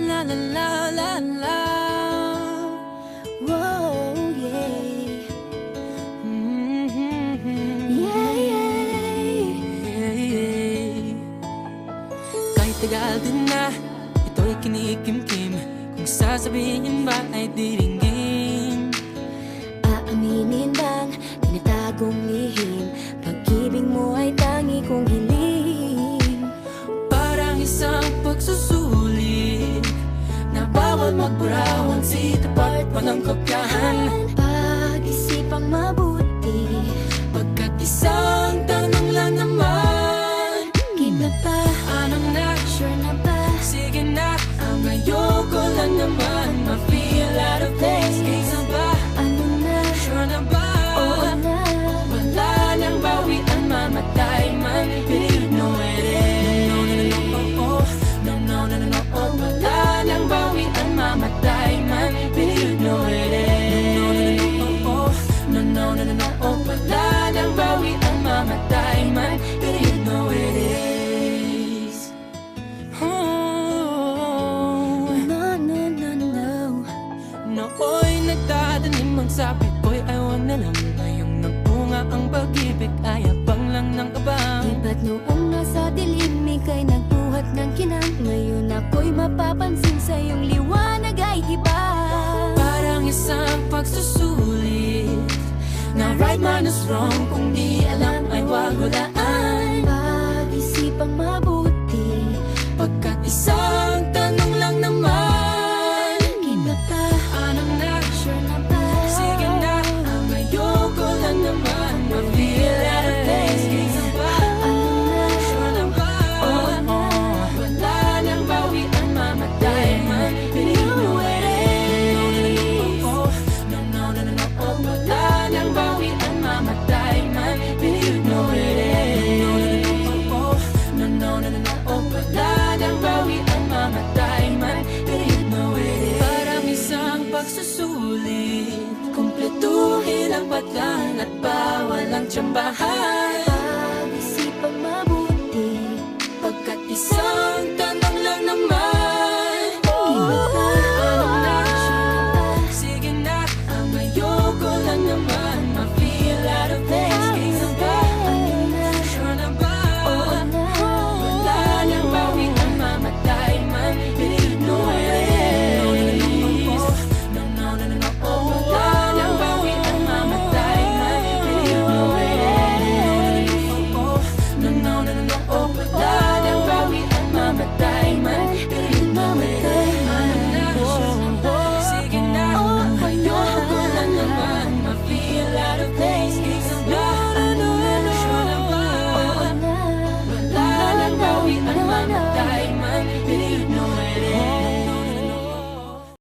la la la la la. Whoa, yeah. Yeah, yeah. Kahit tagal din na, ito'y kinikimkim. Kung sasabihin ba ay diringgin. Aaminin bang tinatagong lihim, pag-ibig mo ay tangi kong hiling. Parang isang pagsusulit na bawal magburawan, sitapat pa ng kopyahan. Pag-isipang mabuti, Pagkat isang tanong lang naman, game na ba? anong na? Sure na ba? Sige na, ang ayoko lang naman ma-feel out of place. Kaysa ba? Ano na? Sure na ba? Oo na. Wala nang bawian, mamatay man. But you know it is. No, no, no, no, oh, oh. No, no, no, no, no, oh. Wala nang bawian, mamatay man. But you know it is. No, no, no, no, oh, oh. No, no, no, no, no, oh. Wala nang bawian, mamatay man. But you know it is. Oh. No, no, no, no. Nooy nagdadanim ang sabi ko'y ayaw na lang. Ngayong nagbunga ang pag-ibig ay abang lang ng kabang. Iba't noong nasa dilim, ika'y nagbuhat ng kinang. Ngayon ako'y mapapansin sa iyong liwanag ay iba. Parang isang pagsusulit na right man is wrong. Kung di alam ay wag hulaan. Pag-isipang mabuti, Pagkat isang tanong lang naman, game na ba? anong na? Sure na ba? Sige na, ang ayoko lang naman ma-feel out of place. Kaysa ba? Ano na? Sure na ba? Oo na. Wala nang bawian, mamatay man. But you know it is. No, no, no, no, oh. Wala nang bawian, mamatay man. But you know it is. No, no, no, no, oh. Wala nang bawian, mamatay man. But you know it is. Parang isang pagsusulit, kumpletuhin ang patlang at bawal ang tsambahan.